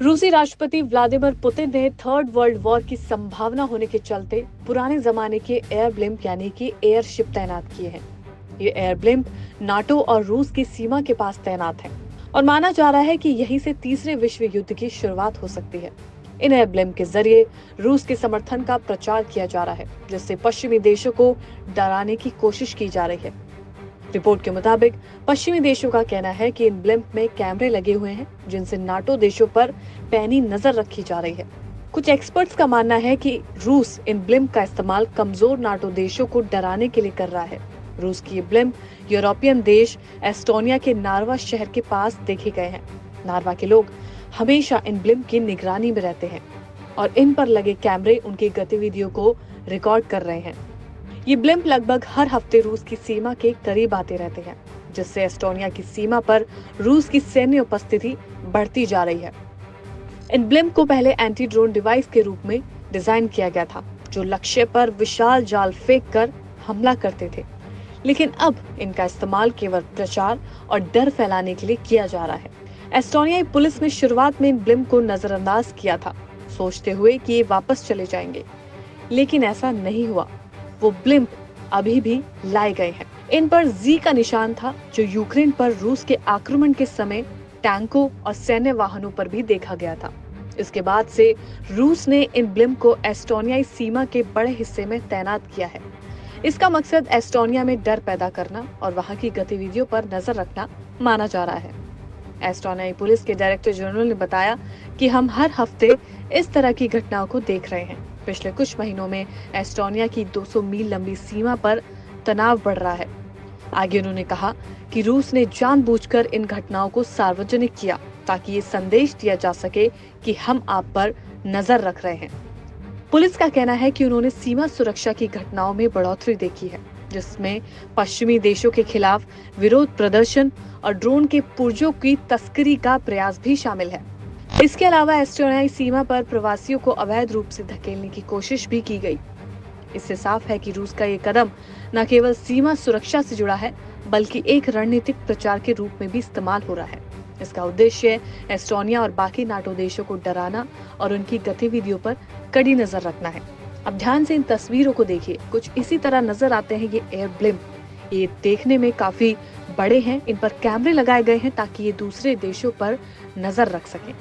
रूसी राष्ट्रपति Vladimir Putin ने थर्ड वर्ल्ड वॉर की संभावना होने के चलते पुराने जमाने के एयर ब्लिम्प यानी कि एयरशिप तैनात किए हैं। ये एयर ब्लिम्प नाटो और रूस की सीमा के पास तैनात हैं और माना जा रहा है कि यहीं से तीसरे विश्व युद्ध की शुरुआत हो सकती है। इन एयर ब्लिम्प के जरिए रूस के समर्थन का प्रचार किया जा रहा है, जिससे पश्चिमी देशों को डराने की कोशिश की जा रही है। रिपोर्ट के मुताबिक पश्चिमी देशों का कहना है कि इन ब्लिम्प में कैमरे लगे हुए हैं, जिनसे नाटो देशों पर पैनी नजर रखी जा रही है। कुछ एक्सपर्ट्स का मानना है कि रूस इन ब्लिम्प का इस्तेमाल कमजोर नाटो देशों को डराने के लिए कर रहा है। रूस की ये ब्लिम्प यूरोपियन देश एस्टोनिया के नार्वा शहर के पास देखे गए हैं। नार्वा के लोग हमेशा इन ब्लिम्प की निगरानी में रहते हैं और इन पर लगे कैमरे उनकी गतिविधियों को रिकॉर्ड कर रहे हैं। ये ब्लिम्प लगभग हर हफ्ते रूस की सीमा के करीब आते रहते हैं, जिससे एस्टोनिया की सीमा पर रूस की सैन्य उपस्थिति बढ़ती जा रही है। इन ब्लिम्प को पहले एंटी ड्रोन डिवाइस के रूप में डिजाइन किया गया था, जो लक्ष्य पर विशाल जाल फेंक कर हमला करते थे, लेकिन अब इनका इस्तेमाल केवल प्रचार और डर फैलाने के लिए किया जा रहा है। एस्टोनियाई पुलिस ने शुरुआत में इन ब्लिम्प को नजरअंदाज किया था, सोचते हुए कि ये वापस चले जाएंगे, लेकिन ऐसा नहीं हुआ। वो ब्लिम्प अभी भी लाए गए हैं। इन पर जी का निशान था, जो यूक्रेन पर रूस के आक्रमण के समय टैंकों और सैन्य वाहनों पर भी देखा गया था। इसके बाद से रूस ने इन ब्लिम्प को एस्टोनियाई सीमा के बड़े हिस्से में तैनात किया है। इसका मकसद एस्टोनिया में डर पैदा करना और वहां की गतिविधियों पर नजर रखना माना जा रहा है। एस्टोनियाई पुलिस के डायरेक्टर जनरल ने बताया कि हम हर हफ्ते इस तरह की घटनाओं को देख रहे हैं। पिछले कुछ महीनों में एस्टोनिया की 200 मील लंबी सीमा पर तनाव बढ़ रहा है। आगे उन्होंने कहा कि रूस ने जानबूझकर इन घटनाओं को सार्वजनिक किया ताकि ये संदेश दिया जा सके कि हम आप पर नजर रख रहे हैं। पुलिस का कहना है कि उन्होंने सीमा सुरक्षा की घटनाओं में बढ़ोतरी देखी है, जिसमें पश्चिमी देशों के खिलाफ विरोध प्रदर्शन और ड्रोन के पुर्जों की तस्करी का प्रयास भी शामिल है। इसके अलावा एस्टोनियाई सीमा पर प्रवासियों को अवैध रूप से धकेलने की कोशिश भी की गई। इससे साफ है कि रूस का ये कदम न केवल सीमा सुरक्षा से जुड़ा है, बल्कि एक रणनीतिक प्रचार के रूप में भी इस्तेमाल हो रहा है। इसका उद्देश्य एस्टोनिया और बाकी नाटो देशों को डराना और उनकी गतिविधियों पर कड़ी नजर रखना है। अब ध्यान से इन तस्वीरों को देखिए, कुछ इसी तरह नजर आते हैं ये एयर ब्लिम्प। ये देखने में काफी बड़े हैं, इन पर कैमरे लगाए गए हैं ताकि ये दूसरे देशों पर नजर रख सकें।